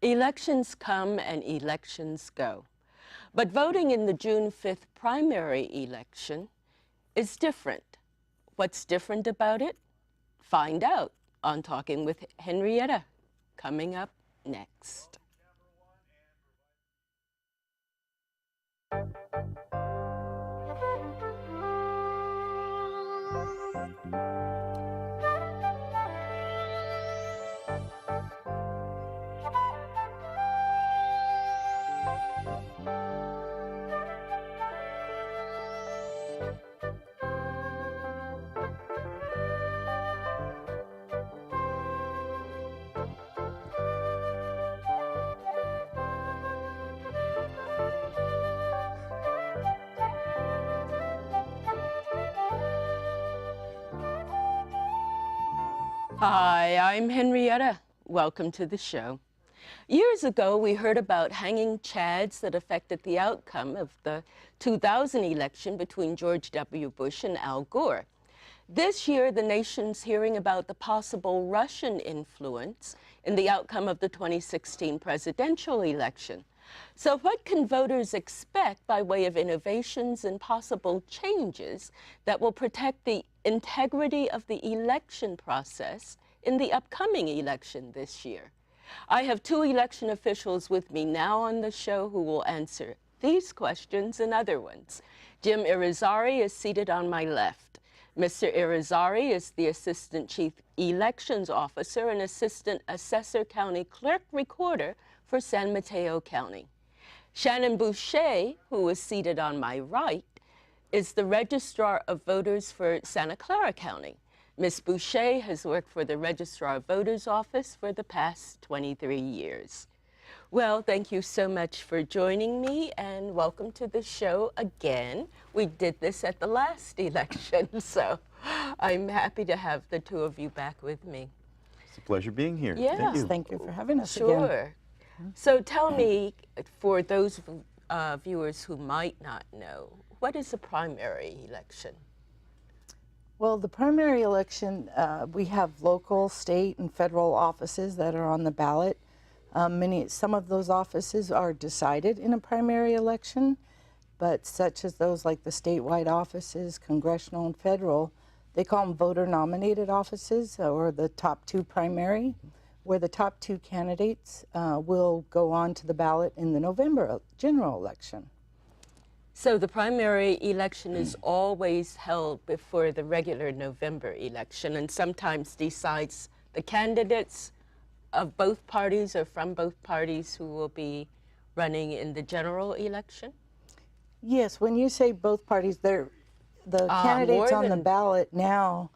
Elections come and elections go. But voting in the June 5th primary election is different. What's different about it? Find out on Talking with Henrietta, coming up next. Hi, I'm Henrietta. Welcome to the show. Years ago, we heard about hanging chads that affected the outcome of the 2000 election between George W. Bush and Al Gore. This year, the nation's hearing about the possible Russian influence in the outcome of the 2016 presidential election. So what can voters expect by way of innovations and possible changes that will protect the integrity of the election process in the upcoming election this year? I have two election officials with me now on the show who will answer these questions and other ones. Jim Irizarry is seated on my left. Mr. Irizarry is the Assistant Chief Elections Officer and Assistant Assessor County Clerk Recorder for San Mateo County. Shannon Bushey, who is seated on my right, is the Registrar of Voters for Santa Clara County. Ms. Bushey has worked for the Registrar of Voters Office for the past 23 years. Well, thank you so much for joining me, and welcome to the show again. We did this at the last election, so I'm happy to have the two of you back with me. It's a pleasure being here. Yeah. Thank you for having us Sure. again. So tell me, for those viewers who might not know, what is a primary election? Well, the primary election, we have local, state, and federal offices that are on the ballot. Some of those offices are decided in a primary election, but such as those like the statewide offices, congressional and federal, they call them voter-nominated offices, or the top two primary, where the top two candidates will go on to the ballot in the November general election. So the primary election is always held before the regular November election, and sometimes decides the candidates of both parties or from both parties who will be running in the general election? Yes, when you say both parties, the candidates on the ballot now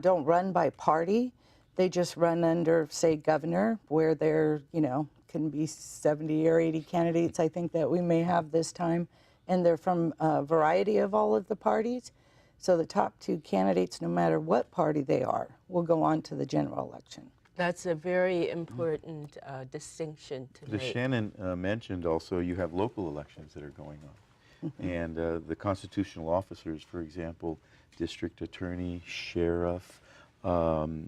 don't run by party. They just run under, say, governor, where there, can be 70 or 80 candidates, I think, that we may have this time. And they're from a variety of all of the parties. So the top two candidates, no matter what party they are, will go on to the general election. That's a very important distinction to make. As Shannon mentioned also, you have local elections that are going on. And the constitutional officers, for example, district attorney, sheriff, board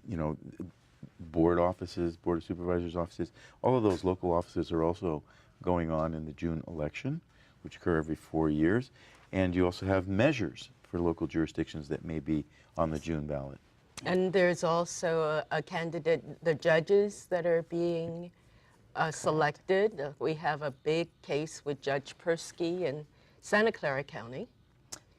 offices, board of supervisors offices, all of those local offices are also going on in the June election, which occur every 4 years. And you also have measures for local jurisdictions that may be on the June ballot. And there's also a candidate, the judges that are being selected. We have a big case with Judge Persky in Santa Clara County.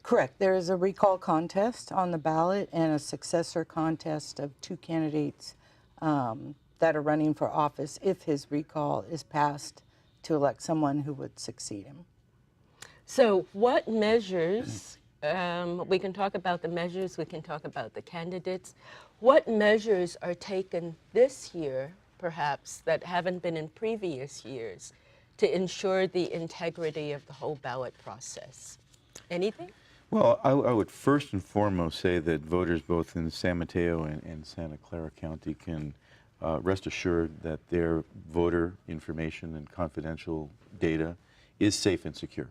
Correct. There is a recall contest on the ballot and a successor contest of two candidates that are running for office if his recall is passed to elect someone who would succeed him. So what measures, we can talk about the measures, we can talk about the candidates. What measures are taken this year, perhaps, that haven't been in previous years to ensure the integrity of the whole ballot process? Anything? Well, I would first and foremost say that voters both in San Mateo and Santa Clara County can rest assured that their voter information and confidential data is safe and secure.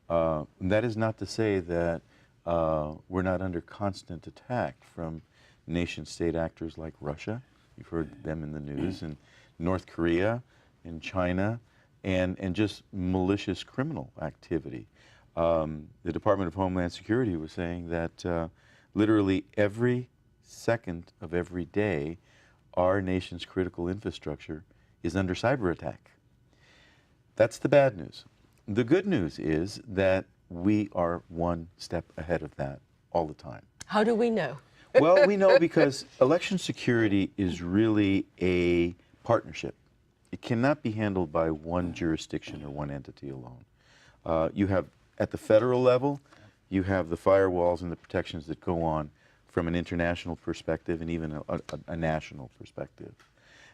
That is not to say that we're not under constant attack from nation-state actors like Russia. You've heard them in the news, and North Korea, and China, and just malicious criminal activity. The Department of Homeland Security was saying that literally every second of every day, our nation's critical infrastructure is under cyber attack. That's the bad news. The good news is that we are one step ahead of that all the time. How do we know? Well, we know because election security is really a partnership. It cannot be handled by one jurisdiction or one entity alone. You have, at the federal level, you have the firewalls and the protections that go on from an international perspective and even a national perspective.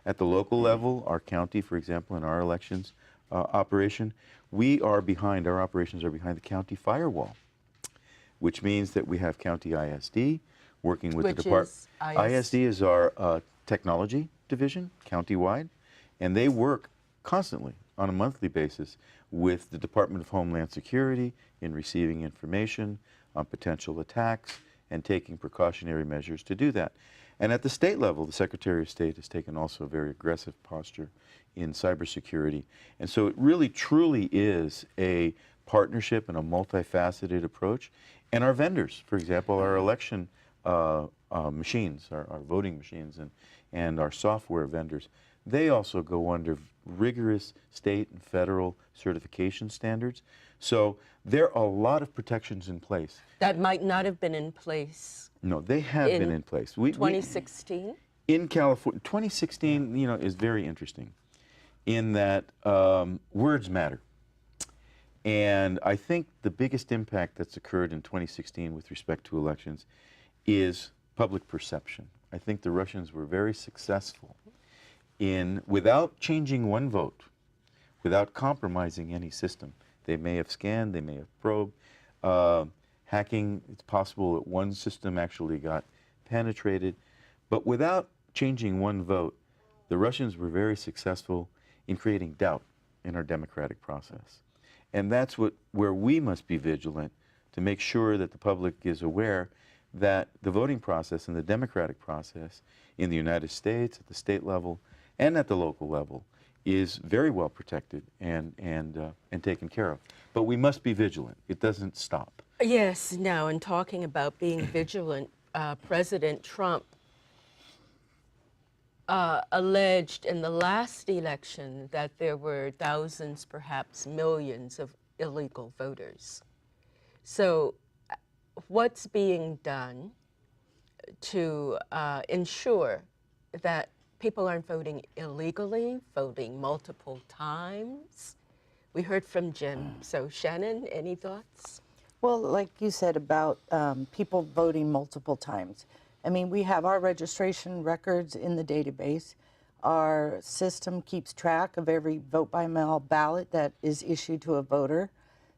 At the local level, our county, for example, in our elections operation, our operations are behind the county firewall, which means that we have county ISD working with the department. ISD is our technology division, countywide, and they work constantly on a monthly basis with the Department of Homeland Security in receiving information on potential attacks and taking precautionary measures to do that. And at the state level, the Secretary of State has taken also a very aggressive posture in cybersecurity. And so it really, truly is a partnership and a multifaceted approach. And our vendors, for example, our election machines, our voting machines, and our software vendors, they also go under rigorous state and federal certification standards. So there are a lot of protections in place. That might not have been in place. No, they have been in place. 2016? In California, 2016, is very interesting in that words matter. And I think the biggest impact that's occurred in 2016 with respect to elections is public perception. I think the Russians were very successful in, without changing one vote, without compromising any system. They may have scanned, they may have probed. Hacking, it's possible that one system actually got penetrated. But without changing one vote, the Russians were very successful in creating doubt in our democratic process. And that's where we must be vigilant to make sure that the public is aware that the voting process and the democratic process in the United States, at the state level, and at the local level is very well protected and taken care of. But we must be vigilant. It doesn't stop. Yes, now, in talking about being vigilant, President Trump alleged in the last election that there were thousands, perhaps millions of illegal voters. So what's being done to ensure that people aren't voting illegally, voting multiple times? We heard from Jim. So Shannon, any thoughts? Well, like you said about people voting multiple times. I mean, we have our registration records in the database. Our system keeps track of every vote-by-mail ballot that is issued to a voter.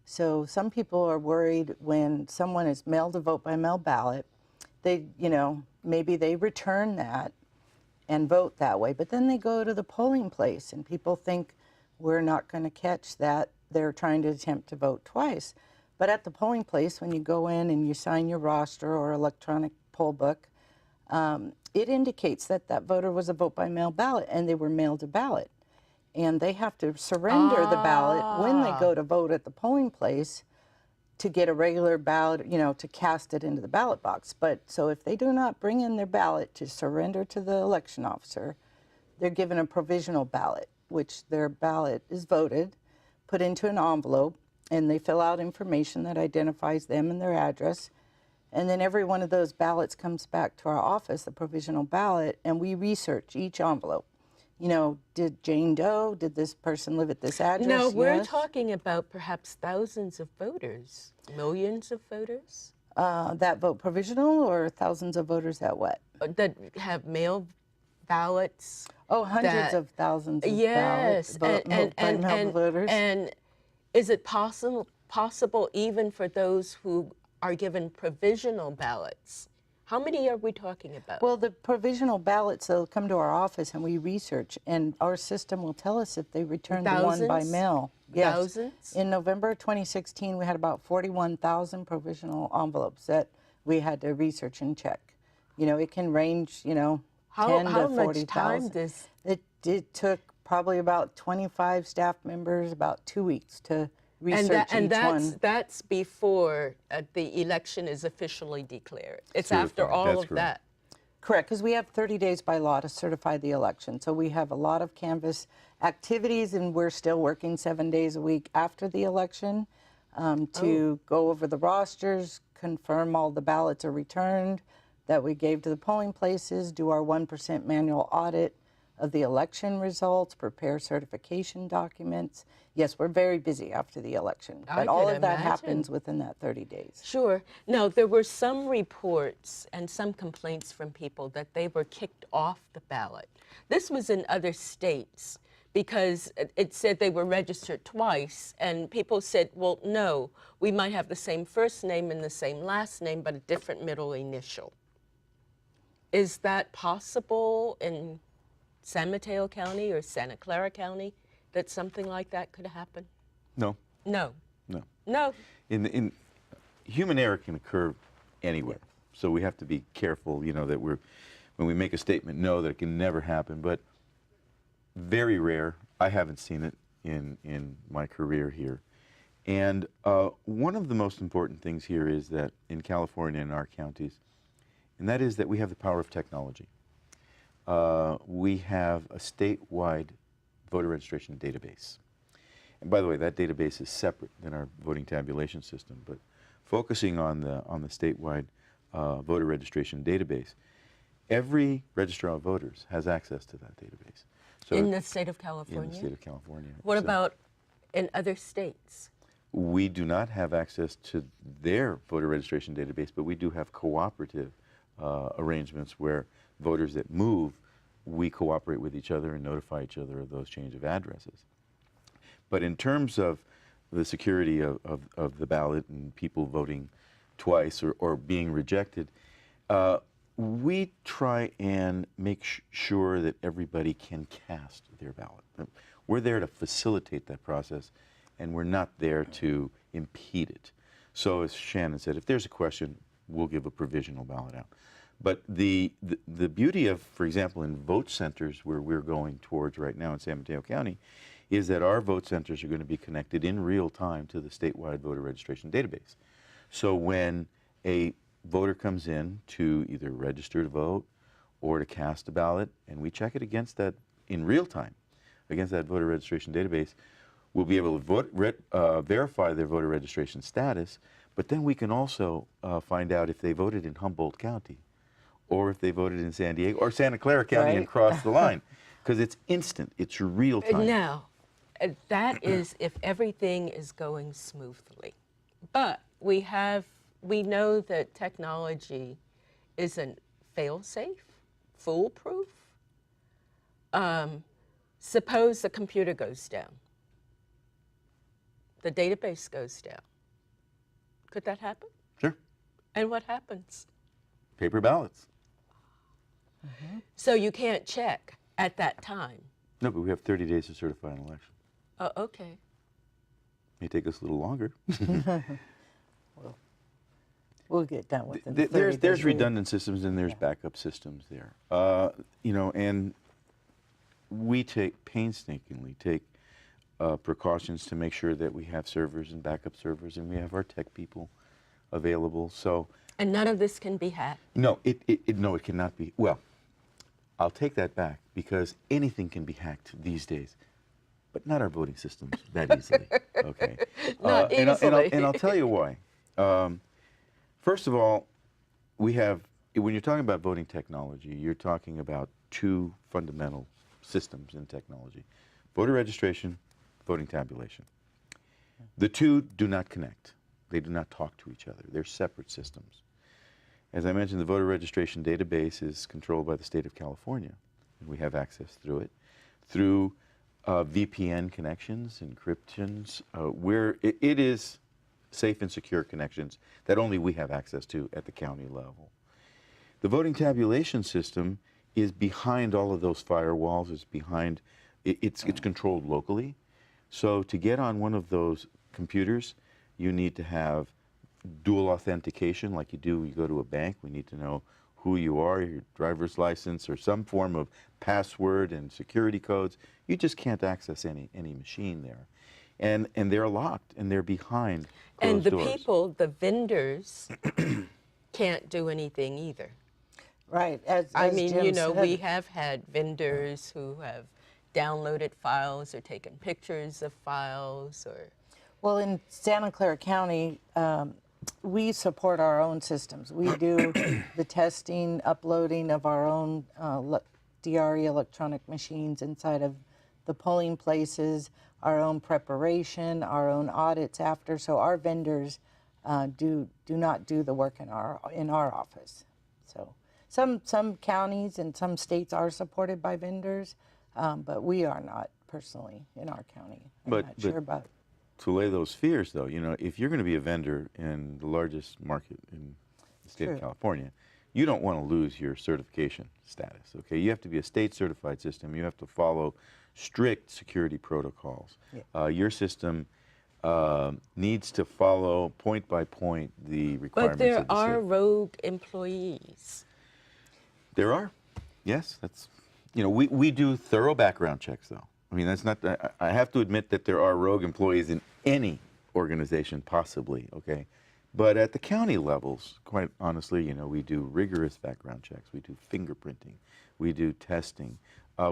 So some people are worried when someone is mailed a vote-by-mail ballot, they, maybe they return that and vote that way, but then they go to the polling place and people think we're not going to catch that. They're trying to attempt to vote twice. But at the polling place, when you go in and you sign your roster or electronic poll book, it indicates that that voter was a vote-by-mail ballot and they were mailed a ballot. And they have to surrender the ballot when they go to vote at the polling place to get a regular ballot, to cast it into the ballot box. But so if they do not bring in their ballot to surrender to the election officer, they're given a provisional ballot, which their ballot is voted, put into an envelope, and they fill out information that identifies them and their address. And then every one of those ballots comes back to our office, the provisional ballot, and we research each envelope. Did Jane Doe, did this person live at this address? No, we're Yes. talking about perhaps thousands of voters, millions of voters. That vote provisional or thousands of voters that what? That have mail ballots. Oh, hundreds of thousands of yes, vote-by-mail voters. And is it possible even for those who are given provisional ballots How many are we talking about? Well, the provisional ballots, they'll come to our office and we research, and our system will tell us if they returned the one by Thousands? mail. Yes. Thousands? In November 2016, we had about 41,000 provisional envelopes that we had to research and check. You know, it can range, you know, 10 to how much 40,000. time does... It took probably about 25 staff members about 2 weeks to research each one. That's before the election is officially declared. It's after Certified, all that's of correct. that. Correct, because we have 30 days by law to certify the election. So we have a lot of canvass activities, and we're still working 7 days a week after the election to go over the rosters, confirm all the ballots are returned that we gave to the polling places, do our 1% manual audit of the election results, prepare certification documents. Yes, we're very busy after the election, but all of that happens within that 30 days. Sure. Now, there were some reports and some complaints from people that they were kicked off the ballot. This was in other states because it said they were registered twice, and people said, well, no, we might have the same first name and the same last name, but a different middle initial. Is that possible in San Mateo County or Santa Clara County, that something like that could happen? No. No. No. No. In human error can occur anywhere, so we have to be careful. You know that when we make a statement, know that it can never happen. But very rare. I haven't seen it in my career here. And one of the most important things here is that in California and our counties, and that is that we have the power of technology. We have a statewide voter registration database. And by the way, that database is separate than our voting tabulation system, but focusing on the statewide voter registration database, every registrar of voters has access to that database. So in the state of California? In the state of California. What about in other states? We do not have access to their voter registration database, but we do have cooperative arrangements where voters that move, we cooperate with each other and notify each other of those change of addresses. But in terms of the security of the ballot and people voting twice or being rejected, we try and make sure that everybody can cast their ballot. We're there to facilitate that process, and we're not there to impede it. So as Shannon said, if there's a question, we'll give a provisional ballot out. But the beauty of, for example, in vote centers where we're going towards right now in San Mateo County, is that our vote centers are going to be connected in real time to the statewide voter registration database. So when a voter comes in to either register to vote or to cast a ballot, and we check it against that in real time, against that voter registration database, we'll be able to verify their voter registration status, but then we can also find out if they voted in Humboldt County, or if they voted in San Diego or Santa Clara County and crossed the line, because it's instant, it's real time. Now, that is if everything is going smoothly. But we know that technology isn't fail-safe, foolproof. Suppose the computer goes down, the database goes down. Could that happen? Sure. And what happens? Paper ballots. So you can't check at that time? No, but we have 30 days to certify an election. Oh, okay. May take us a little longer. We'll get done with it. There's redundant systems and there's backup systems there. You know, and we painstakingly take precautions to make sure that we have servers and backup servers, and we have our tech people available. So. And none of this can be hacked? No, it cannot be. Well, I'll take that back, because anything can be hacked these days, but not our voting systems that easily. Okay. Not easily. And I'll tell you why. First of all, when you're talking about voting technology, you're talking about two fundamental systems in technology: voter registration, voting tabulation. The two do not connect. They do not talk to each other. They're separate systems. As I mentioned, the voter registration database is controlled by the state of California, and we have access through it, through VPN connections, encryptions, where it is safe and secure connections that only we have access to at the county level. The voting tabulation system is behind all of those firewalls. It's behind, it's controlled locally. So to get on one of those computers, you need to have dual authentication like you do when you go to a bank. We need to know who you are, your driver's license, or some form of password and security codes. You just can't access any machine there. And they're locked, and they're behind closed doors. And the people, the vendors, can't do anything either. Right. I mean, Jim you know, said, we have had vendors who have downloaded files or taken pictures of files or... Well, in Santa Clara County, we support our own systems. We do the testing, uploading of our own DRE electronic machines inside of the polling places, our own preparation, our own audits after. So our vendors do not do the work in our office. So some counties and some states are supported by vendors, but we are not personally in our county. I'm not sure about. To allay those fears, though, you know, if you're going to be a vendor in the largest market in the state of California, you don't want to lose your certification status, okay? You have to be a state-certified system. You have to follow strict security protocols. Yeah. Your system needs to follow point by point the requirements of the state. But there are rogue employees. There are, yes. That's, you know, we do thorough background checks, though. I mean, that's not, I have to admit that there are rogue employees in any organization, possibly, okay? But at the county levels, quite honestly, you know, we do rigorous background checks. We do fingerprinting. We do testing.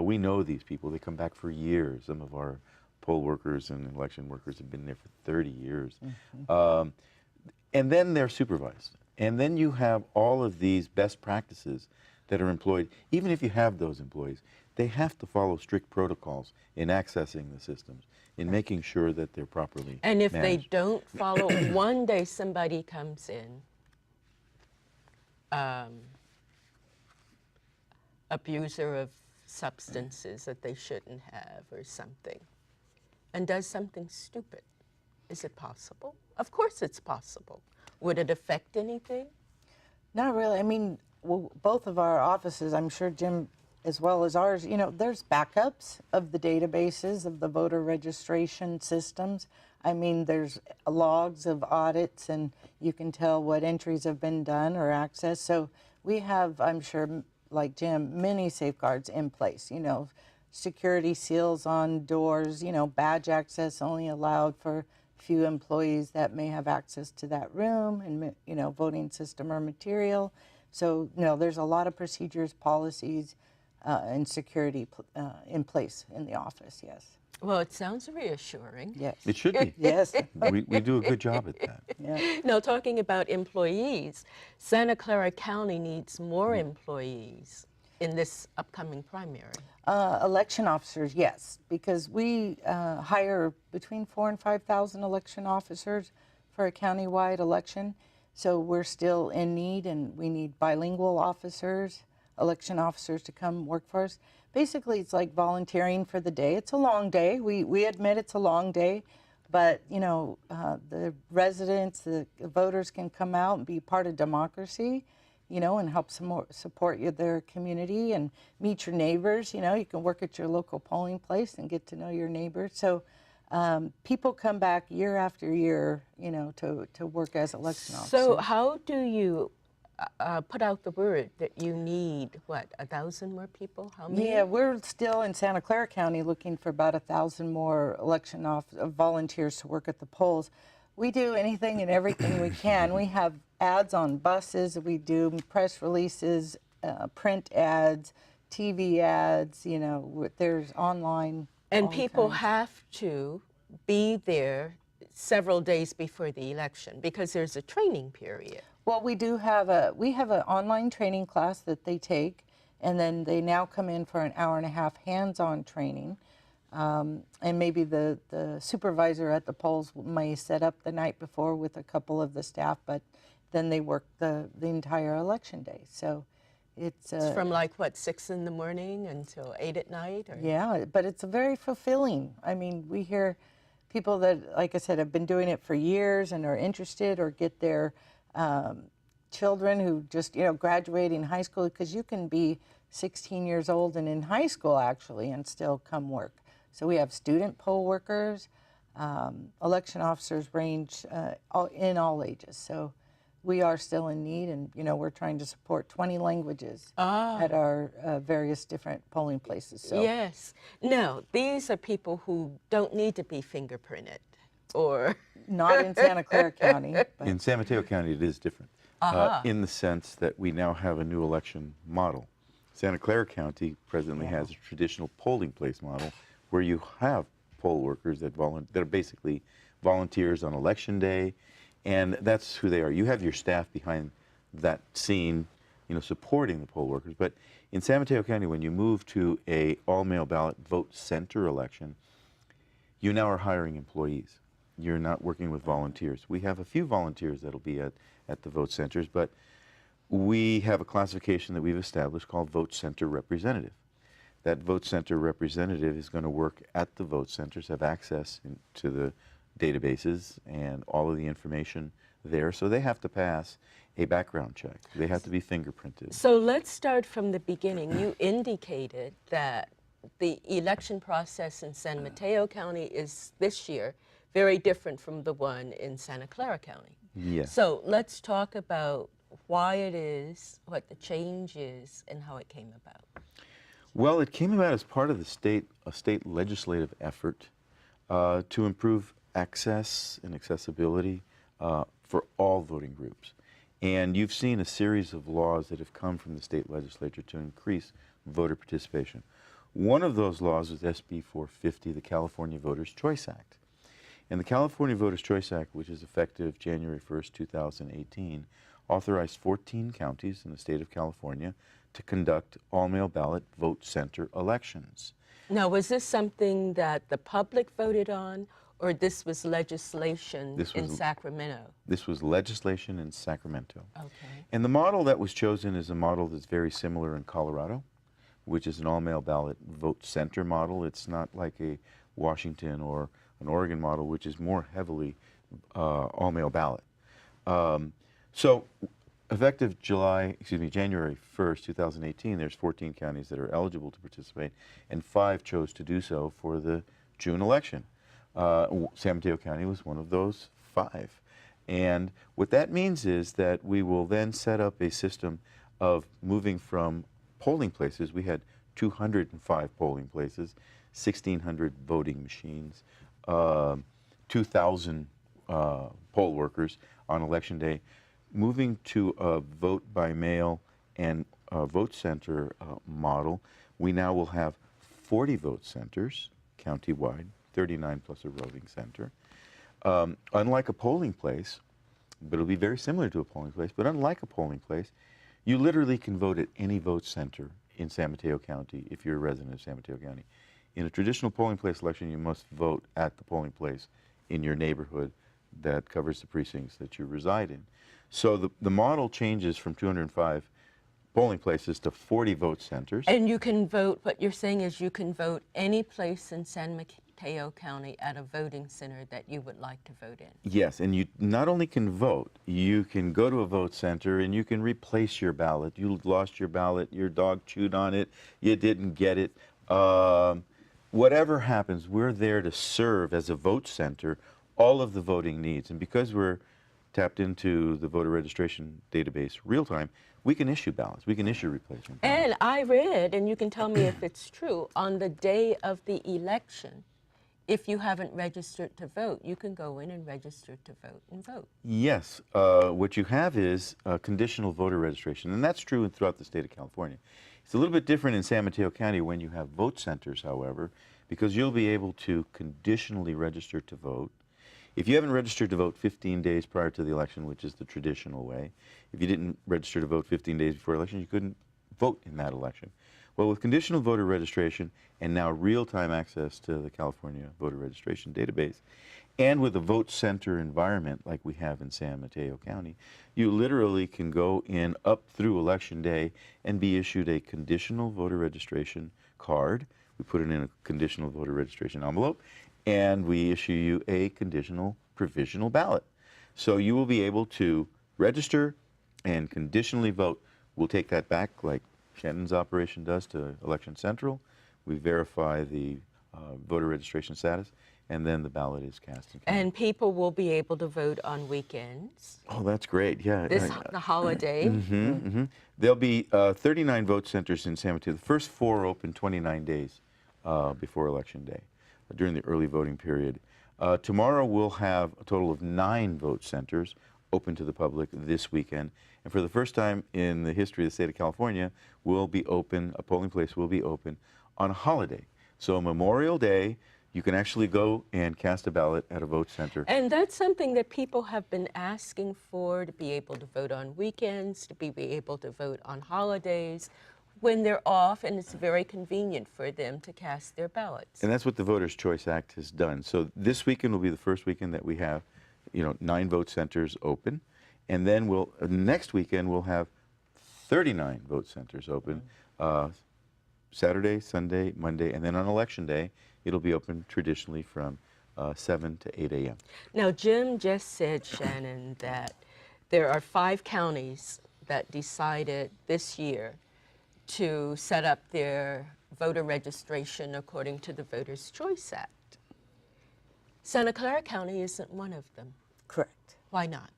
We know these people. They come back for years. Some of our poll workers and election workers have been there for 30 years. Mm-hmm. And then they're supervised. And then you have all of these best practices that are employed. Even if you have those employees, they have to follow strict protocols in accessing the systems, in making sure that they're properly And if managed. they don't follow, one day somebody comes in, abuser of substances that they shouldn't have or something, and does something stupid. Is it possible? Of course it's possible. Would it affect anything? Not really. I mean, well, both of our offices, I'm sure Jim as well as ours, you know, there's backups of the databases of the voter registration systems. I mean, there's logs of audits, and you can tell what entries have been done or accessed. So we have, I'm sure, like Jim, many safeguards in place, you know, security seals on doors, you know, badge access only allowed for few employees that may have access to that room, and, you know, voting system or material. So, you know, there's a lot of procedures, policies, and security in place in the office, yes. Well, it sounds reassuring. Yes. It should be. Yes. We do a good job at that. Yeah. Now, talking about employees, Santa Clara County needs more employees in this upcoming primary. Election officers, yes, because we hire between 4,000 and 5,000 election officers for a countywide election. So we're still in need, and we need bilingual officers, election officers to come work for us. Basically, it's like volunteering for the day. It's a long day. We admit it's a long day, but you know, the residents, the voters can come out and be part of democracy, you know, and help support their community and meet your neighbors. You know, you can work at your local polling place and get to know your neighbors. So people come back year after year, you know, to work as election officers. So how do you put out the word that you need, what, 1,000 more people? How many? Yeah, we're still in Santa Clara County looking for about 1,000 more election volunteers to work at the polls. We do anything and everything we can. We have ads on buses. We do press releases, print ads, TV ads. You know, there's online. And people have to be there several days before the election because there's a training period. Well, we have an online training class that they take, and then they now come in for an hour-and-a-half hands-on training. And maybe the supervisor at the polls may set up the night before with a couple of the staff, but then they work the entire election day. So it's from like, what, 6 in the morning until 8 at night? Or? Yeah, but it's very fulfilling. I mean, we hear people that, like I said, have been doing it for years and are interested or get their children who just, graduating high school, because you can be 16 years old and in high school actually and still come work. So we have student poll workers, election officers range in all ages. So we are still in need, and we're trying to support 20 languages at our various different polling places. So. Yes. Now, these are people who don't need to be fingerprinted, or not in Santa Clara County. But. In San Mateo County, it is different, in the sense that we now have a new election model. Santa Clara County presently has a traditional polling place model where you have poll workers that are basically volunteers on election day, and that's who they are. You have your staff behind that scene, supporting the poll workers. But in San Mateo County, when you move to a all-mail ballot vote center election, you now are hiring employees. You're not working with volunteers. We have a few volunteers that'll be at the vote centers, but we have a classification that we've established called vote center representative. That vote center representative is going to work at the vote centers, have access to the databases and all of the information there, so they have to pass a background check. They have to be fingerprinted. So let's start from the beginning. You indicated that the election process in San Mateo County is this year very different from the one in Santa Clara County. Yes. So let's talk about why it is, what the change is, and how it came about. Well, it came about as part of a state legislative effort to improve access and accessibility for all voting groups. And you've seen a series of laws that have come from the state legislature to increase voter participation. One of those laws was SB 450, the California Voters' Choice Act. And the California Voters' Choice Act, which is effective January 1st, 2018, authorized 14 counties in the state of California to conduct all-mail ballot vote center elections. Now, was this something that the public voted on, or this was legislation in Sacramento? This was legislation in Sacramento. Okay. And the model that was chosen is a model that's very similar in Colorado, which is an all-mail ballot vote center model. It's not like a Washington or an Oregon model, which is more heavily all-mail ballot. So effective January 1st, 2018, there's 14 counties that are eligible to participate, and 5 chose to do so for the June election. San Mateo County was one of those 5. And what that means is that we will then set up a system of moving from polling places. We had 205 polling places, 1,600 voting machines, 2,000 poll workers on election day. Moving to a vote by mail and a vote center model, we now will have 40 vote centers countywide, 39 plus a voting center. Unlike a polling place, but it'll be very similar to a polling place, but unlike a polling place, you literally can vote at any vote center in San Mateo County if you're a resident of San Mateo County. In a traditional polling place election, you must vote at the polling place in your neighborhood that covers the precincts that you reside in. So the model changes from 205 polling places to 40 vote centers. And you can vote, what you're saying is you can vote any place in San Mateo County at a voting center that you would like to vote in. Yes, and you not only can vote, you can go to a vote center and you can replace your ballot. You lost your ballot, your dog chewed on it, you didn't get it. Whatever happens, we're there to serve as a vote center all of the voting needs. And because we're tapped into the voter registration database real time, we can issue ballots. We can issue replacement ballots. And I read, and you can tell me if it's true, on the day of the election, if you haven't registered to vote, you can go in and register to vote and vote. Yes. What you have is conditional voter registration, and that's true throughout the state of California. It's a little bit different in San Mateo County when you have vote centers, however, because you'll be able to conditionally register to vote. If you haven't registered to vote 15 days prior to the election, which is the traditional way, if you didn't register to vote 15 days before election, you couldn't vote in that election. Well, with conditional voter registration and now real-time access to the California voter registration database, and with a vote center environment like we have in San Mateo County, you literally can go in up through election day and be issued a conditional voter registration card. We put it in a conditional voter registration envelope, and we issue you a conditional provisional ballot. So you will be able to register and conditionally vote. We'll take that back like Shannon's operation does to Election Central. We verify the voter registration status, and then the ballot is cast. And people will be able to vote on weekends. Oh, that's great, yeah. The holiday. There'll be 39 vote centers in San Mateo. The first 4 open 29 days before Election Day, during the early voting period. Tomorrow we'll have a total of 9 vote centers open to the public this weekend. And for the first time in the history of the state of California, a polling place will be open on a holiday. So Memorial Day, you can actually go and cast a ballot at a vote center. And that's something that people have been asking for, to be able to vote on weekends, to be able to vote on holidays when they're off, and it's very convenient for them to cast their ballots. And that's what the Voters' Choice Act has done. So this weekend will be the first weekend that we have, 9 vote centers open. And then next weekend we'll have 39 vote centers open, Saturday, Sunday, Monday, and then on Election Day, it'll be open traditionally from 7 to 8 a.m. Now, Jim just said, Shannon, that there are 5 counties that decided this year to set up their voter registration according to the Voters' Choice Act. Santa Clara County isn't one of them. Correct. Why not?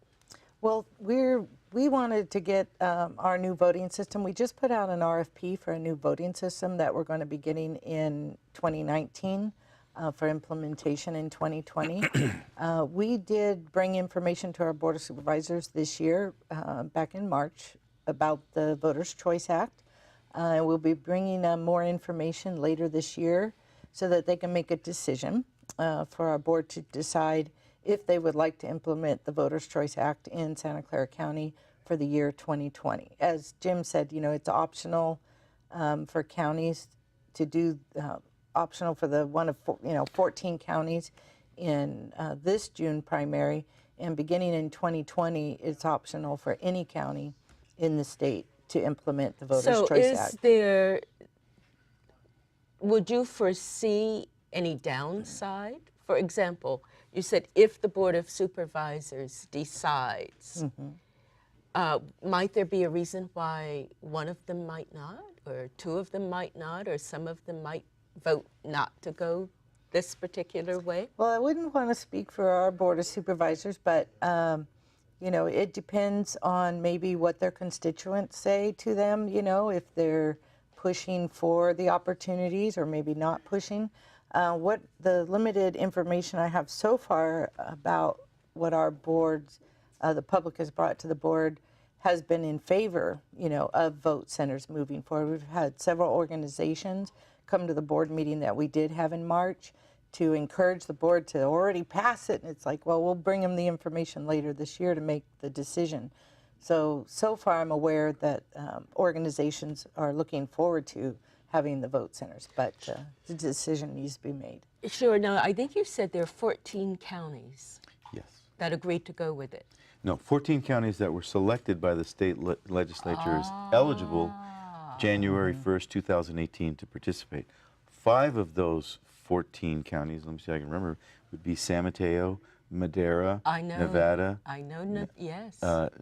Well, we wanted to get our new voting system. We just put out an RFP for a new voting system that we're going to be getting in 2019 for implementation in 2020. We did bring information to our Board of Supervisors this year, back in March, about the Voters' Choice Act. We'll be bringing more information later this year so that they can make a decision for our board to decide if they would like to implement the Voters' Choice Act in Santa Clara County for the year 2020. As Jim said, it's optional for counties to do, optional for the one of 14 counties in this June primary, and beginning in 2020, it's optional for any county in the state to implement the Voters' Choice Act. Would you foresee any downside? For example, you said if the Board of Supervisors decides, might there be a reason why one of them might not, or 2 of them might not, or some of them might vote not to go this particular way? Well, I wouldn't want to speak for our Board of Supervisors, but it depends on maybe what their constituents say to them, if they're pushing for the opportunities or maybe not pushing. What the limited information I have so far about what our boards, the public has brought to the board, has been in favor, of vote centers moving forward. We've had several organizations come to the board meeting that we did have in March to encourage the board to already pass it. And it's like, well, we'll bring them the information later this year to make the decision. So far I'm aware that organizations are looking forward to having the vote centers, but the decision needs to be made. Sure. Now, I think you said there are 14 counties that agreed to go with it. No, 14 counties that were selected by the state legislatures eligible January 1st, 2018 to participate. 5 of those 14 counties, let me see if I can remember, would be San Mateo, Madera, Nevada,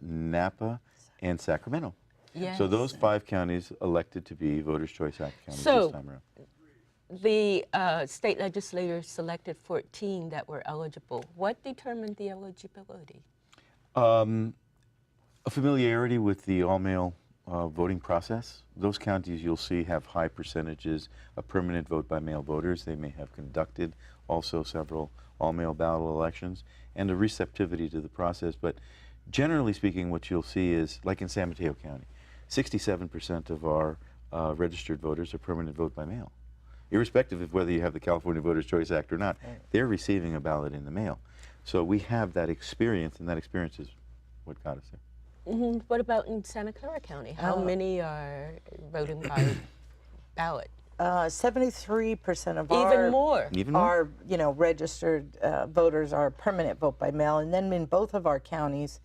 Napa, and Sacramento. Yes. So those 5 counties elected to be Voters' Choice Act counties this time around. The state legislators selected 14 that were eligible. What determined the eligibility? A familiarity with the all-mail voting process. Those counties you'll see have high percentages of permanent vote by mail voters. They may have conducted also several all-mail ballot elections, and a receptivity to the process. But generally speaking, what you'll see is, like in San Mateo County, 67% of our registered voters are permanent vote by mail. Irrespective of whether you have the California Voters' Choice Act or not, they're receiving a ballot in the mail. So we have that experience, and that experience is what got us there. What about in Santa Clara County? How many are voting by ballot? 73% of our registered voters are permanent vote by mail, and then in both of our counties,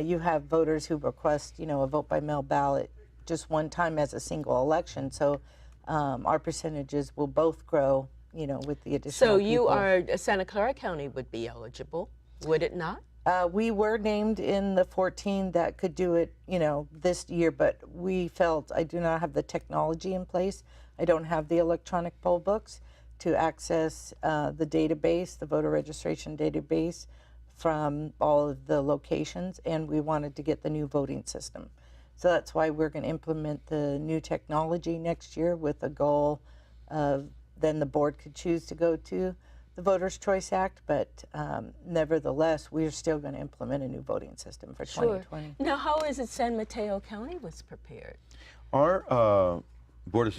you have voters who request a vote by mail ballot just one time as a single election. So our percentages will both grow, with the additional So people. Santa Clara County would be eligible, would it not? We were named in the 14 that could do it, this year, but we felt I do not have the technology in place. I don't have the electronic poll books to access the database, the voter registration database from all of the locations, and we wanted to get the new voting system. So that's why we're going to implement the new technology next year with a goal of then the board could choose to go to the Voters' Choice Act, but nevertheless, we're still going to implement a new voting system for 2020. Now, how is it San Mateo County was prepared? Our Board of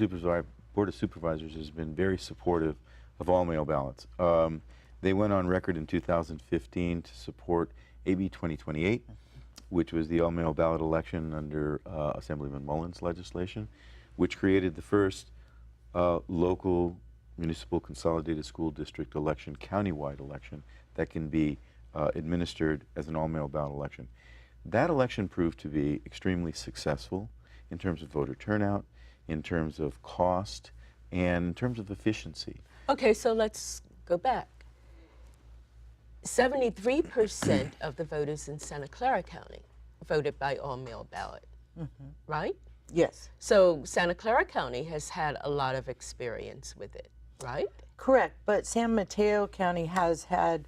Supervisors has been very supportive of all mail ballots. They went on record in 2015 to support AB 2028, which was the all-mail ballot election under Assemblyman Mullen's legislation, which created the first local municipal consolidated school district election, countywide election, that can be administered as an all-mail ballot election. That election proved to be extremely successful in terms of voter turnout, in terms of cost, and in terms of efficiency. Okay, so let's go back. 73% of the voters in Santa Clara County voted by all-mail ballot, right? Yes. So Santa Clara County has had a lot of experience with it, right? Correct, but San Mateo County has had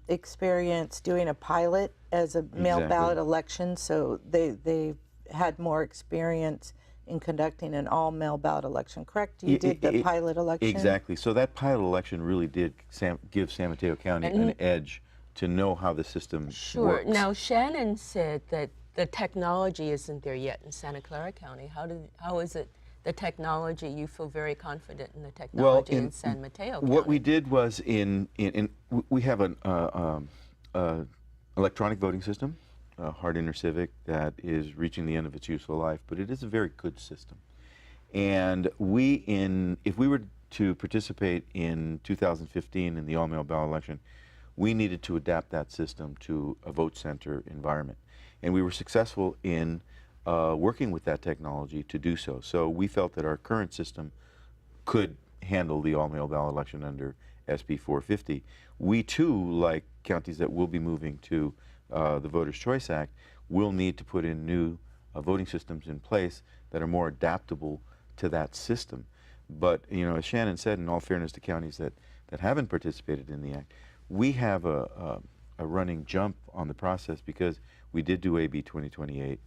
experience doing a pilot as a mail ballot election, so they've had more experience in conducting an all-mail ballot election, correct? You did the pilot election? Exactly. So that pilot election really did give San Mateo County an edge to know how the system works. Now, Shannon said that the technology isn't there yet in Santa Clara County. How is it the technology? You feel very confident in the technology in San Mateo County. What we did was we have an electronic voting system, Hard InterCivic, that is reaching the end of its useful life, but it is a very good system. And if we were to participate in 2015 in the all-mail ballot election, we needed to adapt that system to a vote center environment. And we were successful in working with that technology to do so. So we felt that our current system could handle the all-mail ballot election under SB 450. We too, like counties that will be moving to the Voters' Choice Act, will need to put in new voting systems in place that are more adaptable to that system. But as Shannon said, in all fairness to counties that haven't participated in the act, we have a running jump on the process because we did do AB 2028.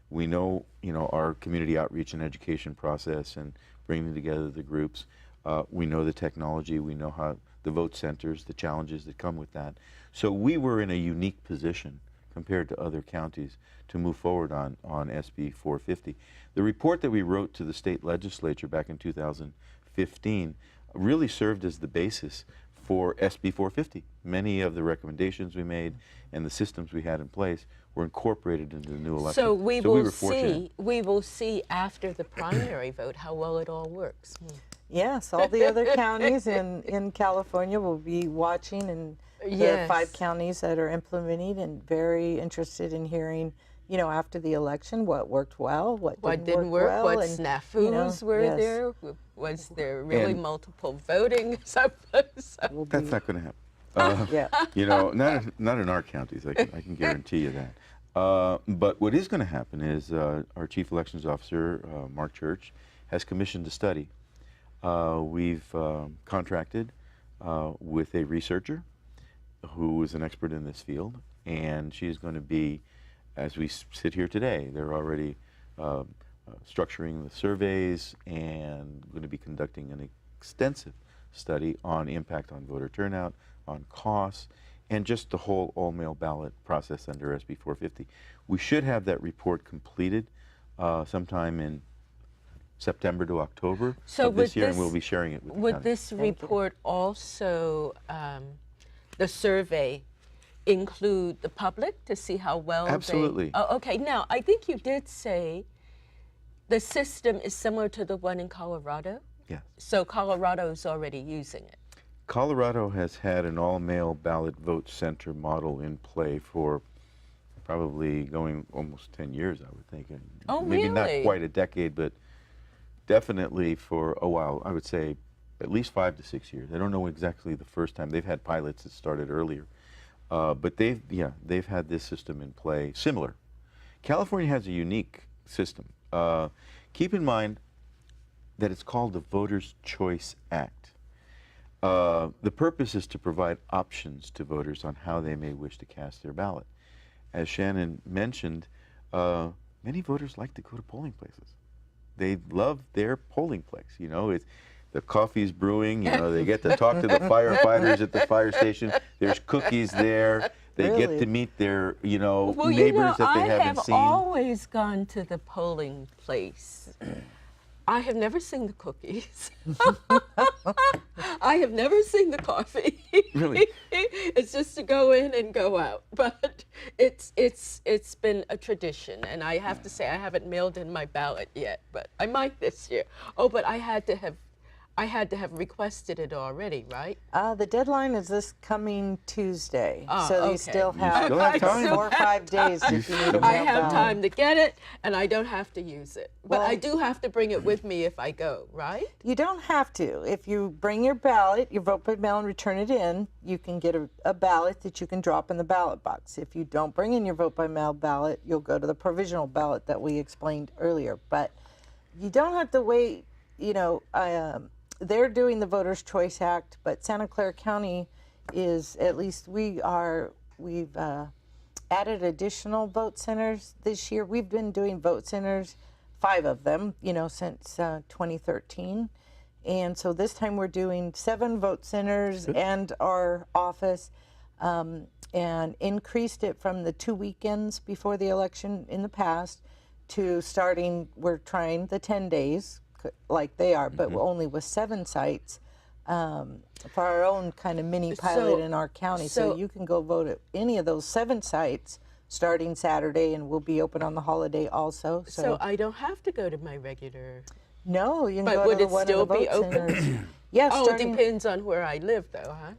We know our community outreach and education process and bringing together the groups. We know the technology. We know how the vote centers, the challenges that come with that. So we were in a unique position compared to other counties to move forward on SB 450. The report that we wrote to the state legislature back in 2015 really served as the basis for SB 450. Many of the recommendations we made and the systems we had in place were incorporated into the new election. So we will see after the primary vote how well it all works. Yes, all the other counties in California will be watching, and the 5 counties that are implementing, and very interested in hearing, after the election, what worked well, what didn't work well, what snafus were there. Was there really multiple voting? That's not going to happen. Not in our counties. I can guarantee you that. But what is going to happen is our Chief Elections Officer, Mark Church, has commissioned a study. We've contracted with a researcher who is an expert in this field, and she's going to be, as we sit here today, they're already structuring the surveys and going to be conducting an extensive study on impact on voter turnout, on costs, and just the whole all-mail ballot process under SB 450. We should have that report completed sometime in September to October of this year, and we'll be sharing it with the county. This report also, the survey, include the public to see how well Absolutely. Okay, now I think you did say the system is similar to the one in Colorado? Yes. So Colorado is already using it? Colorado has had an all-mail ballot vote center model in play for probably going almost 10 years, I would think. Oh, Maybe really? not quite a decade, but definitely for a while. I would say at least 5 to 6 years. I don't know exactly the first time. They've had pilots that started earlier. But they've had this system in play, similar. California has a unique system. Keep in mind that it's called the Voters' Choice Act. The purpose is to provide options to voters on how they may wish to cast their ballot. As Shannon mentioned, many voters like to go to polling places. They love their polling place. You know, the coffee's brewing. You know, they get to talk to the firefighters at the fire station. There's cookies there. They Really? get to meet their, neighbors that they I haven't have seen. always gone to the polling place. I have never seen the cookies. I have never seen the coffee. Really? It's just to go in and go out. But it's been a tradition, and I have to say I haven't mailed in my ballot yet, but I might this year. Oh, but I had to have requested it already, right? The deadline is this coming Tuesday, Oh, so okay. you still You have still have time. 4 or 5 days if you need a I mail have ballot. time to get it, and I don't have to use it. But Well- I do have to bring it with me if I go, right? You don't have to. If you bring your ballot, your vote by mail, and return it in, you can get a ballot that you can drop in the ballot box. If you don't bring in your vote by mail ballot, you'll go to the provisional ballot that we explained earlier. But you don't have to wait. They're doing the Voters' Choice Act, but Santa Clara County is, at least we've added additional vote centers this year. We've been doing vote centers, 5 of them, since 2013. And so this time we're doing 7 vote centers and our office, and increased it from the 2 weekends before the election in the past to we're trying the 10 days like they are, but only with 7 sites for our own kind of mini pilot in our county. So you can go vote at any of those 7 sites starting Saturday, and we'll be open on the holiday also. So I don't have to go to my regular. No, you can But go would to it one still of the be vote open? centers. Yes, Oh, it depends on where I live, though, huh?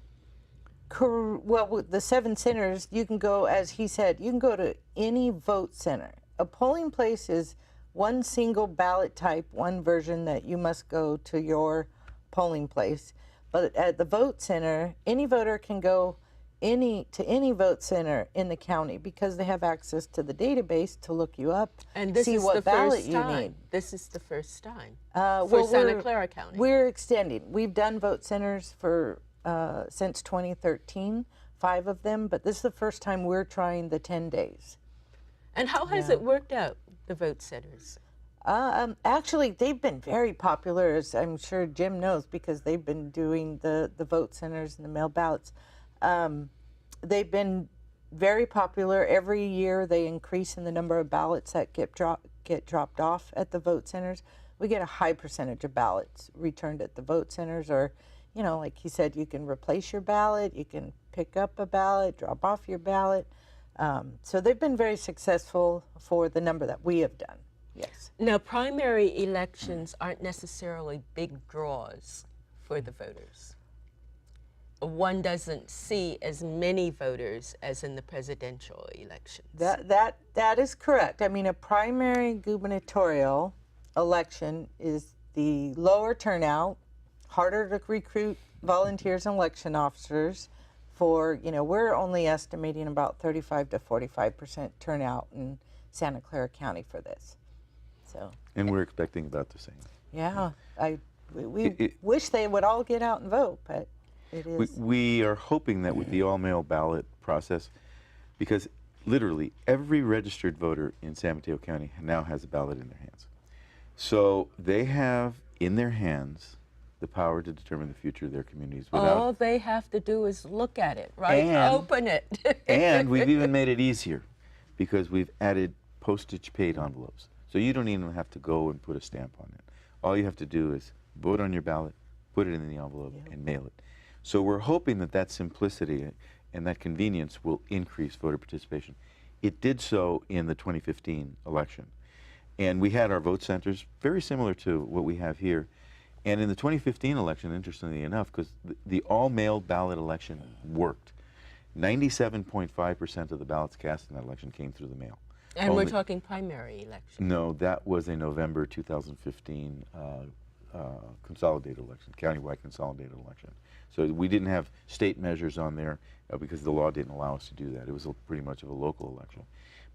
Well, with the 7 centers, you can go, as he said, you can go to any vote center. A polling place is one single ballot type, one version that you must go to your polling place. But at the vote center, any voter can go to any vote center in the county because they have access to the database to look you up, And this see is what the ballot first you time. need. This is the first time Well, for Santa we're- Clara County. We're extending. We've done vote centers for since 2013, 5 of them, but this is the first time we're trying the 10 days. And how has it worked out, the vote centers? Actually, they've been very popular, as I'm sure Jim knows, because they've been doing the vote centers and the mail ballots. They've been very popular. Every year they increase in the number of ballots that get dropped off at the vote centers. We get a high percentage of ballots returned at the vote centers, or, like he said, you can replace your ballot, you can pick up a ballot, drop off your ballot. So they've been very successful for the number that we have done. Yes. Now, primary elections aren't necessarily big draws for the voters. One doesn't see as many voters as in the presidential elections. That is correct. I mean, a primary gubernatorial election is the lower turnout, harder to recruit volunteers and election officers. We're only estimating about 35 to 45% turnout in Santa Clara County for this. So. And we're expecting about the same. Yeah, we wish they would all get out and vote, but it is. We are hoping that with the all-mail ballot process, because literally every registered voter in San Mateo County now has a ballot in their hands. So they have in their hands the power to determine the future of their communities without. All they have to do is look at it, right? And- Open it. And we've even made it easier because we've added postage paid envelopes. So you don't even have to go and put a stamp on it. All you have to do is vote on your ballot, put it in the envelope, and mail it. So we're hoping that simplicity and that convenience will increase voter participation. It did so in the 2015 election. And we had our vote centers very similar to what we have here. And in the 2015 election, interestingly enough, because the all-mail ballot election worked, 97.5% of the ballots cast in that election came through the mail. And we're talking primary election. No, that was a November 2015 consolidated election, countywide consolidated election. So we didn't have state measures on there because the law didn't allow us to do that. It was pretty much of a local election.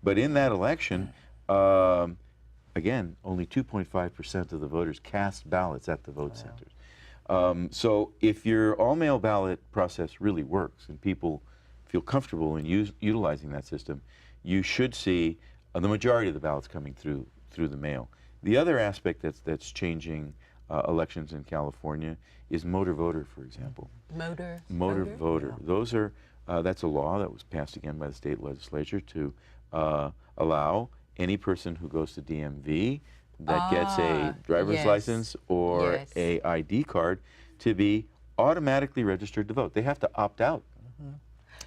But in that election, again, only 2.5% of the voters cast ballots at the vote centers. So if your all-mail ballot process really works and people feel comfortable in utilizing that system, you should see the majority of the ballots coming through the mail. The other aspect that's changing elections in California is motor voter, for example. Motor voter. Yeah. Those are that's a law that was passed again by the state legislature to allow any person who goes to DMV that gets a driver's yes. license or Yes. a ID card to be automatically registered to vote. They have to opt out.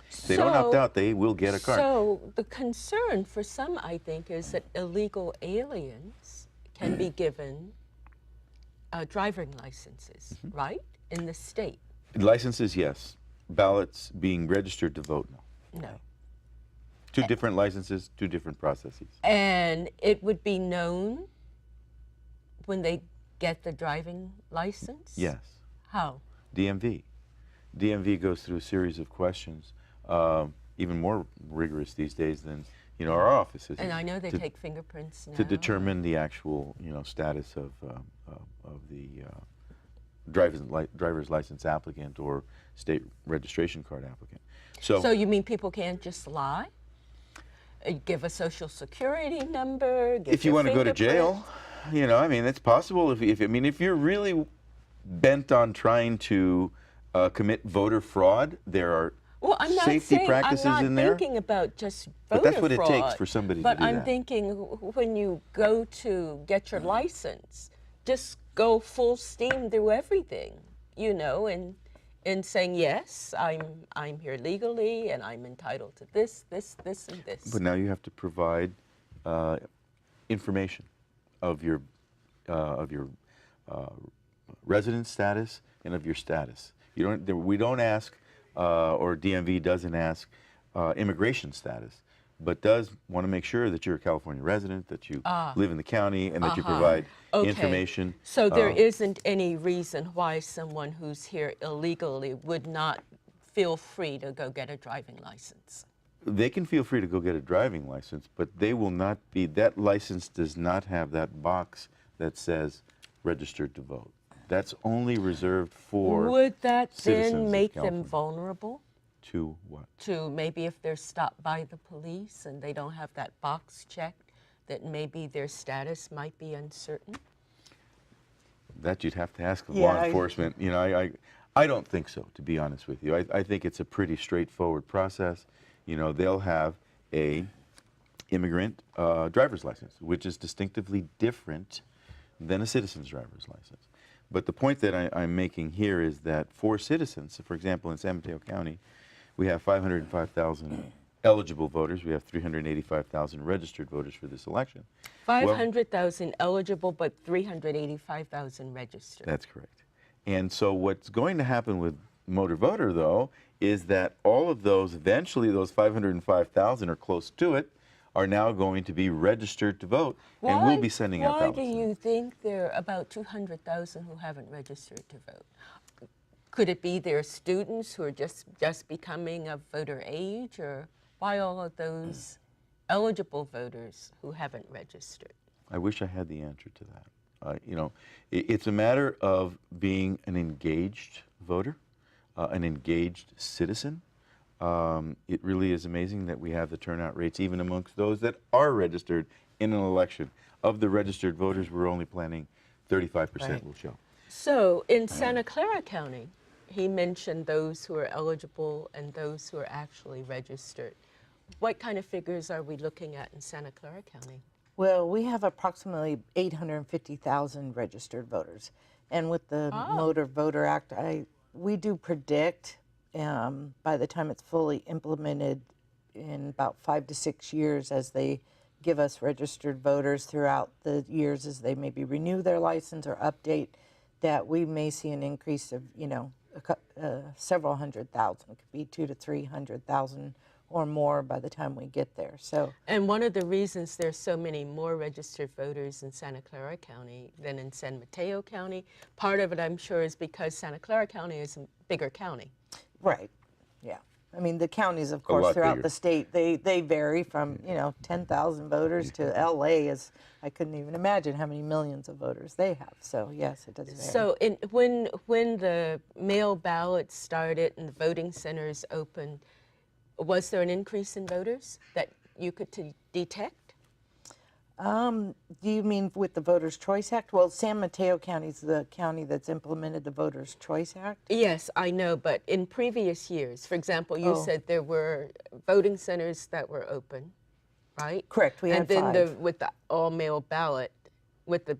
If they don't opt out, they will get a card. So the concern for some, I think, is that illegal aliens can be given driving licenses, right, in the state? Licenses, yes. Ballots being registered to vote, no. No. Two different licenses, two different processes. And it would be known when they get the driving license? Yes. How? DMV. DMV goes through a series of questions, even more rigorous these days than our offices. And I know they take fingerprints now. To determine the actual status of the driver's license applicant or state registration card applicant. So you mean people can't just lie? Give a social security number? Give if you your want to go to fingerprint? jail, I mean, it's possible. If you're really bent on trying to commit voter fraud, there are safety practices in there. I'm not thinking about just voter But that's what fraud, it takes for somebody to do But I'm that. thinking when you go to get your license, just go full steam through everything, and saying, yes, I'm here legally and I'm entitled to this, and this. But now you have to provide information of your residence status and of your status. We don't ask, or DMV doesn't ask, immigration status, but does want to make sure that you're a California resident, that you live in the county, and that you provide information. So there isn't any reason why someone who's here illegally would not feel free to go get a driving license. They can feel free to go get a driving license, but they will not be, that license does not have that box that says registered to vote. That's only reserved for Would that citizens then of make them California. vulnerable To what? to maybe if they're stopped by the police and they don't have that box checked, that maybe their status might be uncertain? That you'd have to ask of Yeah, law enforcement. I don't think so, to be honest with you. I think it's a pretty straightforward process. They'll have a immigrant driver's license, which is distinctively different than a citizen's driver's license. But the point that I'm making here is that for citizens, for example, in San Mateo County, we have 505,000 eligible voters. We have 385,000 registered voters for this election. 500,000 eligible, but 385,000 registered. That's correct. And so what's going to happen with motor voter, though, is that all of those, eventually those 505,000 or close to it, are now going to be registered to vote, and we'll be sending out ballots. Why do you think there are about 200,000 who haven't registered to vote? Could it be they're students who are just becoming of voter age, or why all of those eligible voters who haven't registered? I wish I had the answer to that. It's a matter of being an engaged voter, an engaged citizen. It really is amazing that we have the turnout rates even amongst those that are registered in an election. Of the registered voters, we're only planning 35% will show. So in Santa Clara County, he mentioned those who are eligible and those who are actually registered. What kind of figures are we looking at in Santa Clara County? Well, we have approximately 850,000 registered voters. And with the Motor Voter Act, we do predict by the time it's fully implemented in about 5 to 6 years, as they give us registered voters throughout the years as they maybe renew their license or update, that we may see an increase of, several hundred thousand. It could be 200,000 to 300,000 or more by the time we get there. So, And one of the reasons there's so many more registered voters in Santa Clara County than in San Mateo County, part of it I'm sure is because Santa Clara County is a bigger county. right, yeah. I mean, the counties, of lot course, throughout bigger. the state, they vary from, 10,000 voters to LA is, I couldn't even imagine how many millions of voters they have. So, yes, it does vary. So when the mail ballots started and the voting centers opened, was there an increase in voters that you could detect? Do you mean with the Voters' Choice Act? Well, San Mateo County is the county that's implemented the Voters' Choice Act. Yes, I know, but in previous years, for example, you said there were voting centers that were open, right? Correct, we and had then 5. with the all-mail ballot, with the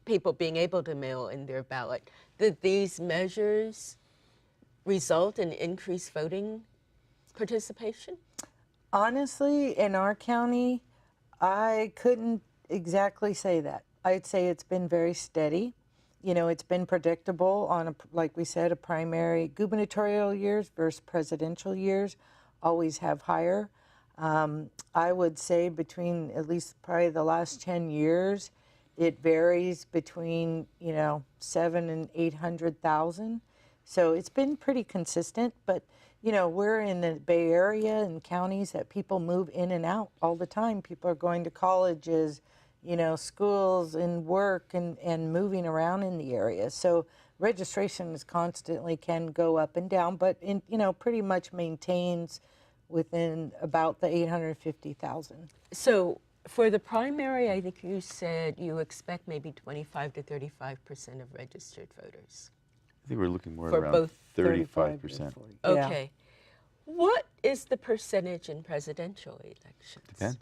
people being able to mail in their ballot, did these measures result in increased voting participation? Honestly, in our county, I couldn't exactly say that. I'd say it's been very steady. It's been predictable on, like we said, a primary. Gubernatorial years versus presidential years always have higher. I would say between at least probably the last 10 years, it varies between, 7 and 800,000. So it's been pretty consistent, but we're in the Bay Area and counties that people move in and out all the time. People are going to colleges, schools and work and moving around in the area. So registration is constantly can go up and down, but pretty much maintains within about the 850,000. So for the primary, I think you said you expect maybe 25 to 35% of registered voters. I think we're looking more For around both 35%. Okay. What is the percentage in presidential elections? Depends.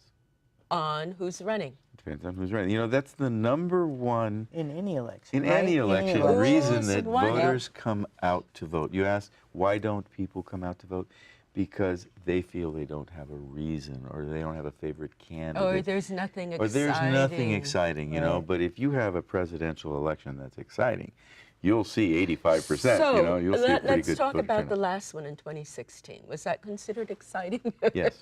On who's running? Depends on who's running. That's the number one In any election. in right? any election election. reason Who's that won? voters come out to vote. You ask, why don't people come out to vote? Because they feel they don't have a reason, or they don't have a favorite candidate. Or there's nothing exciting. Or there's nothing exciting, But if you have a presidential election that's exciting, you'll see 85%. So You'll see a pretty let's good talk voter about turnout. the last one in 2016. Was that considered exciting? Yes.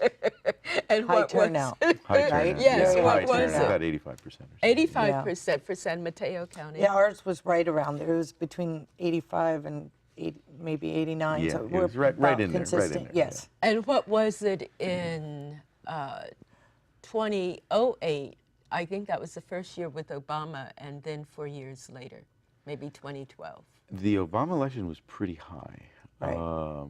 And High what turnout. High Right? turnout. Yes, yeah, what high was turnout, it? about 85%. Or so. 85% for San Mateo County. Yeah, ours was right around there. It was between 85 and 80, maybe 89. Yeah, so it we're was right about in there, right in consistent. there, Yes. And what was it in 2008? I think that was the first year with Obama, and then 4 years later, maybe 2012. The Obama election was pretty high. Right.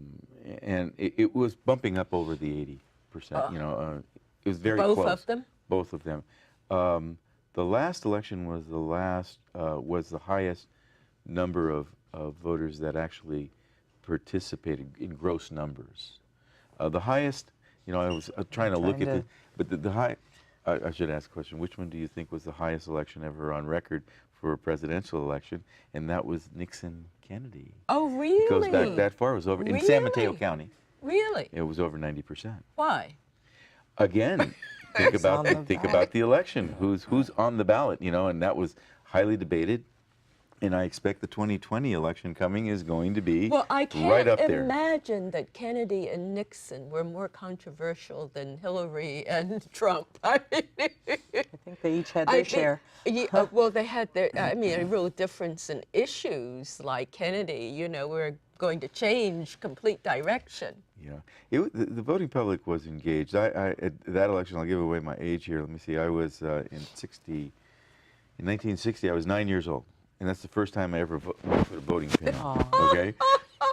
And it was bumping up over the 80%. It was very Both close. of them? Both of them. The last election was the highest number of voters that actually participated in gross numbers. The highest, I was trying to look at the high. I should ask a question. Which one do you think was the highest election ever on record for a presidential election? And that was Nixon-Kennedy. Oh, really? It goes back that far. It was over in San Mateo Really? County. Really? It was over 90%. Why? Again, think about the election. Who's on the ballot? And that was highly debated. And I expect the 2020 election coming is going to be Well, I right up can't there. imagine that Kennedy and Nixon were more controversial than Hillary and Trump. I mean, I think they each had their share. Yeah, well, they had their, a real difference in issues. Like Kennedy, we're going to change complete direction. Yeah, the voting public was engaged. At that election, I'll give away my age here. Let me see. I was in 1960. I was 9 years old. And that's the first time I ever put a voting pin on. Okay,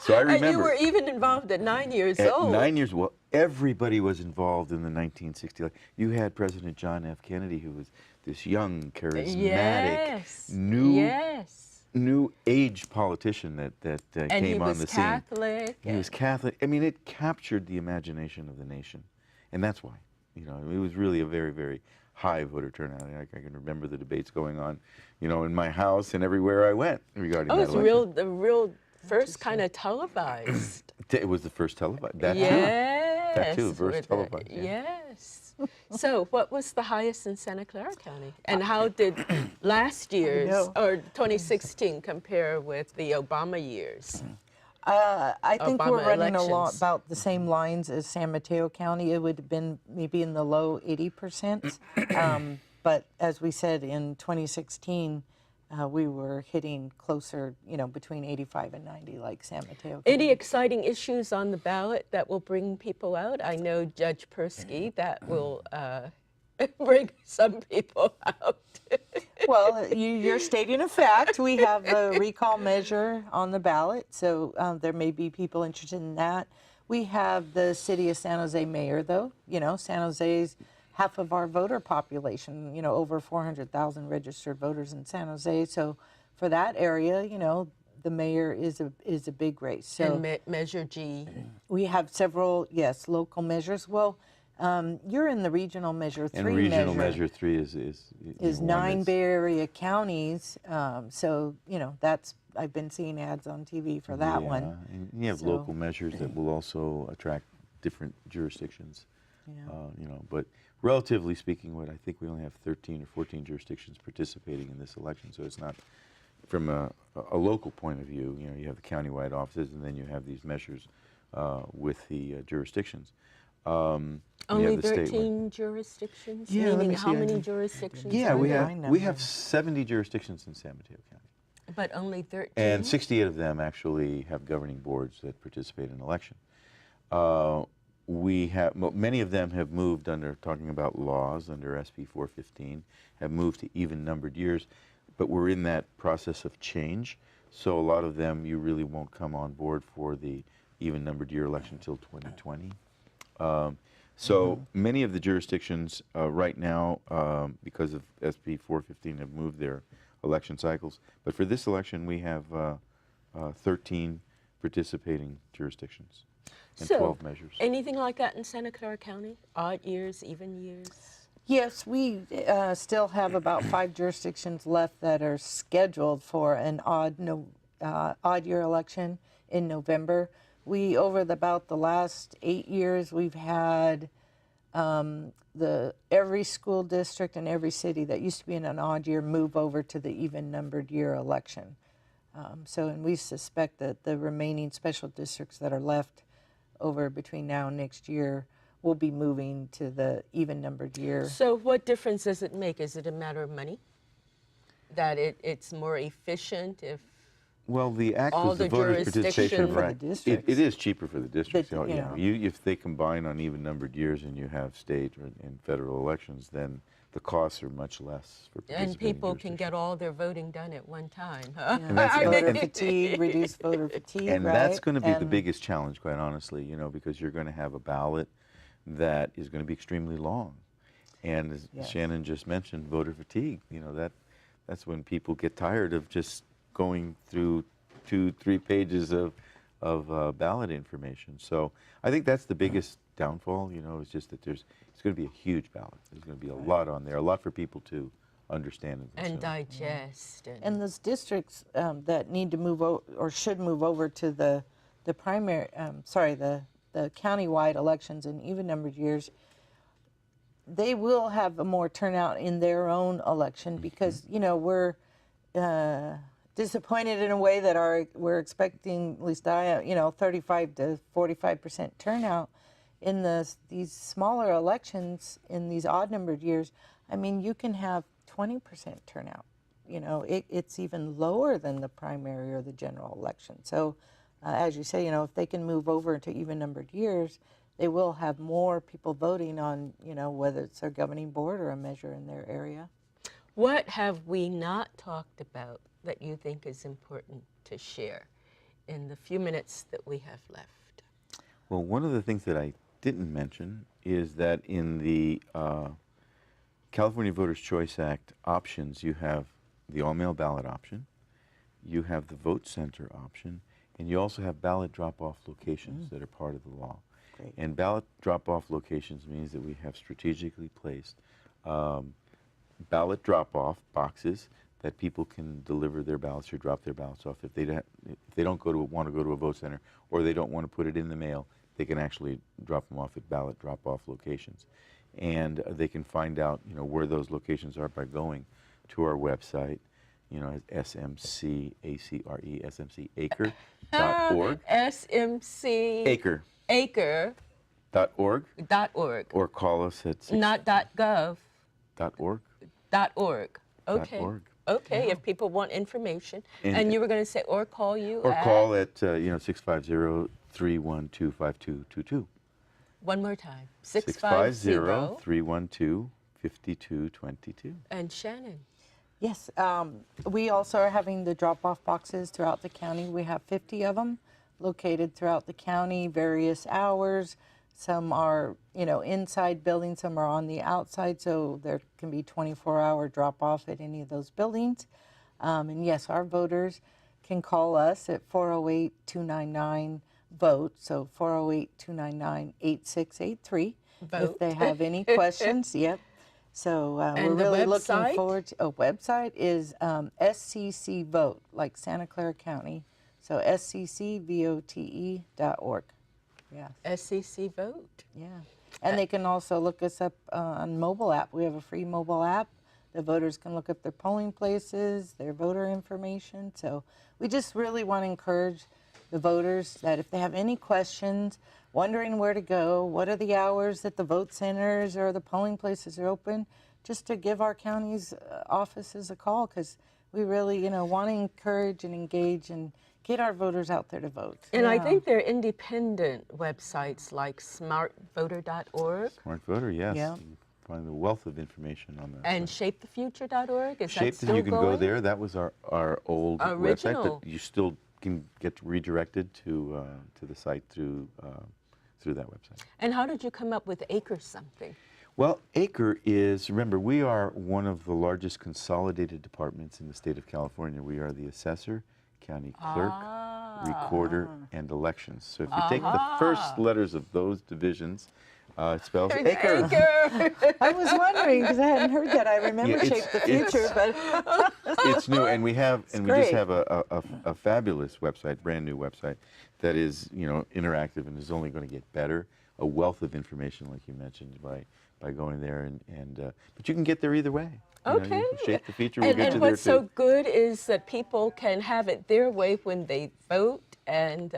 so I remember. And you were even involved at 9 years at old. 9 years. Well, everybody was involved in the 1960. You had President John F. Kennedy, who was this young, charismatic, new age politician that came on the scene. And he was Catholic. He was Catholic. It captured the imagination of the nation, and that's why. It was really a very, very high voter turnout. I can remember the debates going on, in my house and everywhere I went regarding that election. Oh, it's the real first kind of televised. It was the first televised. That too. First televised. Yeah. Yes. So what was the highest in Santa Clara County? And how did last year's, or 2016, compare with the Obama years? I think we're Obama running elections. about the same lines as San Mateo County. It would have been maybe in the low 80%. But as we said in 2016, we were hitting closer, between 85 and 90, like San Mateo County. Any exciting issues on the ballot that will bring people out? I know Judge Persky, that will bring some people out. Well, you're stating a fact. We have the recall measure on the ballot, so there may be people interested in that. We have the city of San Jose mayor, though. San Jose's half of our voter population, over 400,000 registered voters in San Jose. So for that area, the mayor is a big race. So And Measure G. we have several, yes, local measures. Well, you're in the regional measure 3 And regional measure 3 is one 9 that's- Bay Area counties. So, that's, I've been seeing ads on TV for that one. And you have So- local measures that will also attract different jurisdictions. But relatively speaking, I think we only have 13 or 14 jurisdictions participating in this election. So it's not, from a local point of view, you have the countywide offices, and then you have these measures with the jurisdictions. You Only have the statewide. 13 jurisdictions? Yeah, let Meaning me how see, many jurisdictions? Yeah, are we there? have 70 jurisdictions in San Mateo County. But only 13? And 68 of them actually have governing boards that participate in election. Many of them have moved under, talking about laws, under SB 415, have moved to even numbered years, but we're in that process of change. So a lot of them, you really won't come on board for the even numbered year election until 2020. Many of the jurisdictions right now, because of SB 415, have moved their election cycles. But for this election, we have 13 participating jurisdictions and 12 measures. Anything like that in Santa Clara County? Odd years, even years? Yes, we still have about 5 jurisdictions left that are scheduled for an odd year election in November. We, over about the last 8 years, we've had every school district and every city that used to be in an odd year move over to the even numbered year election. And we suspect that the remaining special districts that are left over between now and next year will be moving to the even numbered year. So what difference does it make? Is it a matter of money? That it's more efficient if Well, the act all was the the voters' participation jurisdictions- For the right. districts. It is cheaper for the districts. But, you know. If they combine on even numbered years and you have state and federal elections, then the costs are much less for participating and people can jurisdictions. get all their voting done at one time, huh? And that's that's gonna- voter fatigue, reduced voter fatigue, And right? that's going to be the And- biggest challenge, quite honestly, because you're going to have a ballot that is going to be extremely long. And as Yes. Shannon just mentioned, voter fatigue, that's when people get tired of just going through 2-3 pages of ballot information. So I think that's the biggest downfall, is just that it's going to be a huge ballot. There's going to be a lot on there, a lot for people to understand. And themselves. digest. And those districts that need to move or should move over to the primary, the countywide elections in even numbered years, they will have a more turnout in their own election because we're disappointed in a way that we're expecting, at least 35 to 45% turnout in these smaller elections in these odd numbered years. I mean, you can have 20% turnout. It's even lower than the primary or the general election. So, as you say, if they can move over to even numbered years, they will have more people voting on, whether it's their governing board or a measure in their area. What have we not talked about that you think is important to share in the few minutes that we have left? Well, one of the things that I didn't mention is that in the California Voters' Choice Act options, you have the all-mail ballot option, you have the vote center option, and you also have ballot drop-off locations that are part of the law. Great. And ballot drop-off locations means that we have strategically placed ballot drop-off boxes that people can deliver their ballots or drop their ballots off. If they don't want to go to a vote center, or they don't want to put it in the mail, they can actually drop them off at ballot drop-off locations. And they can find out where those locations are by going to our website. you know, SMC, A-C-R-E, smcacre.org. SMC. Acre. Acre.org. .org. Or call us at Not .gov. .org. .org. Okay. .org. Okay, if people want information. And you were going to say, or call you or at? call at, 650-312-5222. One more time. 650-312-5222. And Shannon. Yes, we also are having the drop-off boxes throughout the county. We have 50 of them located throughout the county, various hours. Some are, you know, inside buildings, some are on the outside, so there can be 24-hour drop-off at any of those buildings. And yes, our voters can call us at 408-299-VOTE, so 408-299-8683 if they have any questions. Yep. So we're really looking forward to, website is SCC Vote, like Santa Clara County. So sccvote.org. Yeah. SCC Vote. Yeah. And they can also look us up on mobile app. We have a free mobile app. The voters can look up their polling places, their voter information. So we just really want to encourage the voters that if they have any questions, wondering where to go, what are the hours that the vote centers or the polling places are open, just to give our county's offices a call, because we really, you know, want to encourage and engage and get our voters out there to vote. And I think they're independent websites like smartvoter.org. Smart Voter, yes. Yeah. You can find a wealth of information on that. And shapethefuture.org, is that still you can going? go there. That was our old website, but you still can get redirected to the site through that website. And how did you come up with Acre something? Well, Acre is, remember, we are one of the largest consolidated departments in the state of California. We are the assessor, county clerk, recorder, and elections. So if you take the first letters of those divisions, it spells Acre. I was wondering, because I hadn't heard that. I remember Shape the Future, but it's new, and we just great. have a fabulous website, brand new website, that is, you know, interactive and is only going to get better. A wealth of information, like you mentioned, by going there, but you can get there either way. Okay. You know, Shape the Future will get you And there what's so too. good is that people can have it their way when they vote, and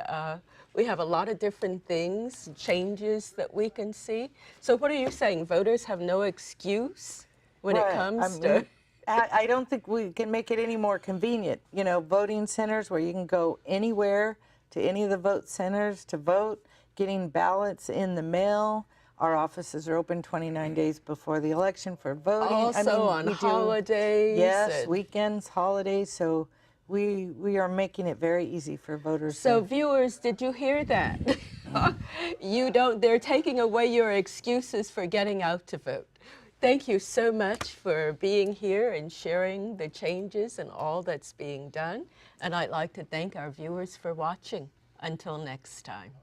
we have a lot of different things, changes that we can see. So what are you saying? Voters have no excuse when it comes to... I don't think we can make it any more convenient. You know, voting centers where you can go anywhere to any of the vote centers to vote, getting ballots in the mail. Our offices are open 29 days before the election for voting. Also on holidays. Yes, weekends, holidays. So we are making it very easy for voters. So viewers, did you hear that? They're taking away your excuses for getting out to vote. Thank you so much for being here and sharing the changes and all that's being done. And I'd like to thank our viewers for watching. Until next time.